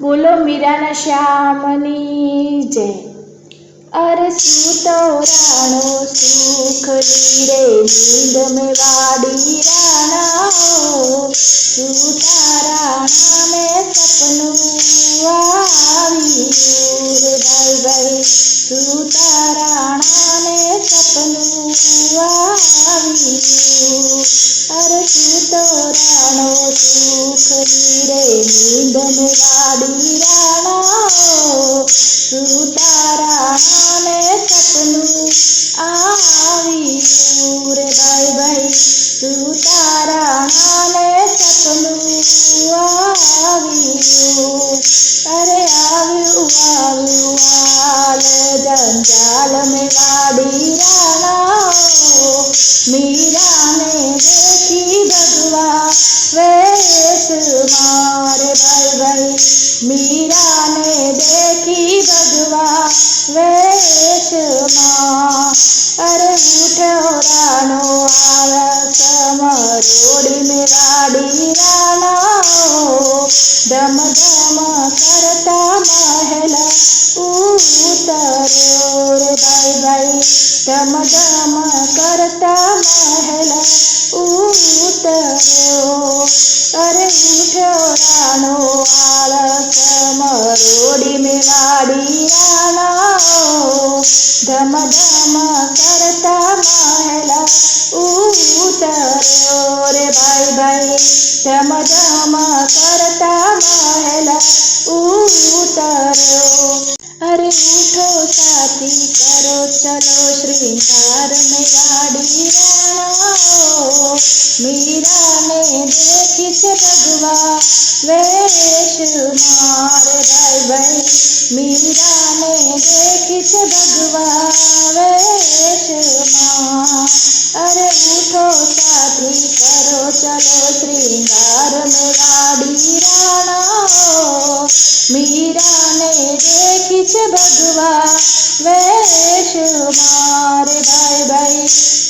बोलो मीराना श्यामनी जय। अरे सूतो राणो सुख लीरे नींद में वाड़ी राणा सूता राणा में सपनू आव्યું रे भाई भाई सूता राणा ने सपनू आव्યું। अरे सूतो राणो सुख लीरे नींद में वाड़ी राणा सूता राणा ने सपनू आव्યું रे भाई भाई सूता राणा ने सपनू आव्યું। अरे आव्યું आव्યું हाल जंजाल में वाड़ी राणा मीरा ने देखी भगवा वेश मारे भाई भाई मीरा ने देखी भगवा वेश मां। अरे उठो राणो आरस मरोड़ी में वाड़ी राणा धम धम करता महल उतरो रे भाई भाई धम धम करता महल उतरो। अरे उठो राणो आलस मरोड़ी में वाड़ी राणा धम धम करता महल उतरो रे भाई भाई धम धम करता महल उतरो। अरे उठो साथी करो चलो श्रृंगार में वाड़ी राणा मीरा ने देखी से भगवा वेश मारे भाई भाई मीरा ने देखी से भगवा वेश मां। अरे उठो साथी करो चलो श्रृंगार में वाड़ी राणा मीरा ने देखी से भगवा वेश मारे भाई भाई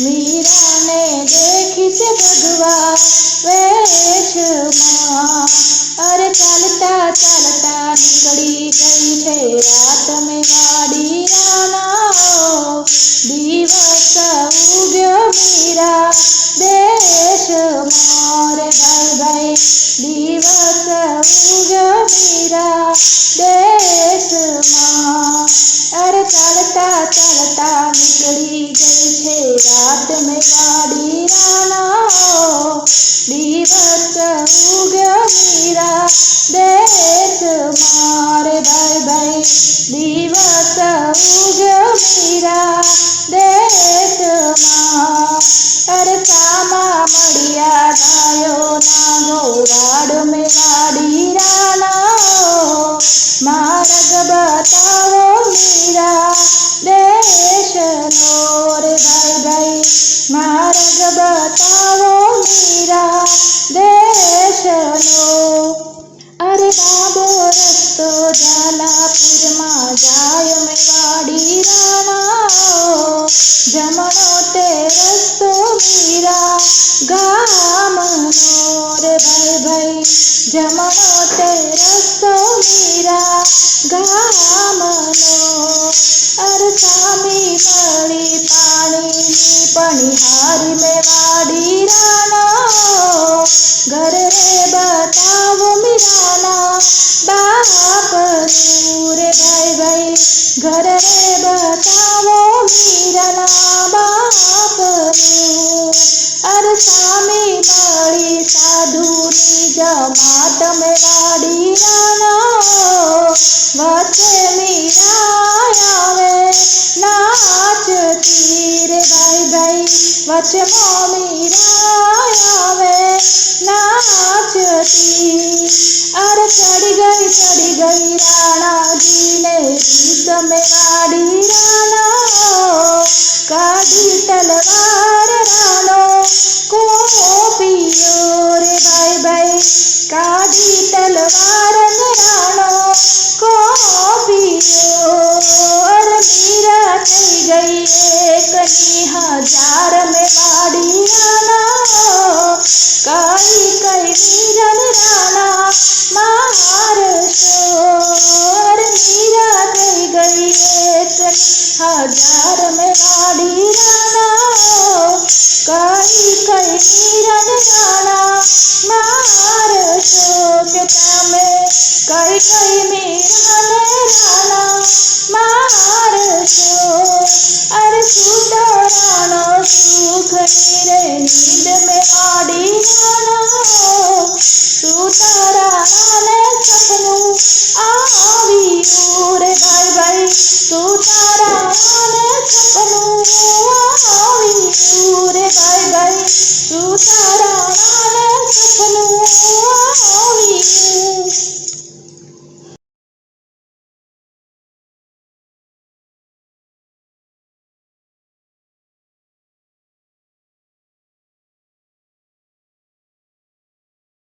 मीरा ने देखी से भगवा वेश मां। अरे चलता चलता निकली गई है रात में वाड़ी राणा दिवस उग्यो मीरा देश मारे भाई भाई दिवस उग्यो मीरा देश मां। अरे चलता चलता निकली गई है रात में वाड़ी राणा दिवस उग्यो मीरा देश मारे भाई भाई दिवस उग्यो मीरा देश मां। अरे सामा मड़िया गायो ना घोड़ाड़ में वाड़ी राणा मार्ग बताओ मीरा देश नो रे भाई भाई मार्ग बताओ मीरा देश नो। अरे बाबो रस्तो झालापुर में जाय में वाड़ी राणा जमणो ते रस्तो मीरा गाम नो रे भाई भाई जमणो ते रस्तो मीरा गाम नो। अरे सामी मळी पाणी पणिहारी में वाड़ी राणा घर रे बताओ मीराना बाप रे भाई भाई घर रे बताओ मीराना बाप रू। अरे सामी मळी साधुनी जमात में वाड़ी राणा वच्चे मीरा आवे नाचती रे भाई भाई वच्चे मीरा आवे नाचती। अरे चढ़ी गई राणा जी ने रीस में वाड़ी राणा काढ़ी तलवार राणो को पियो रे भाई भाई काढ़ी तलवार राणो को पियो। अरे मीरा थई गई एक हजार में वाड़ी राणा कई कई वीरन राणा मार सो કઈ કઈ મીરા ને રાણા મારશો અરે સુતરાનો સુખ રે નીંદ में आड़ी राणा सुतारा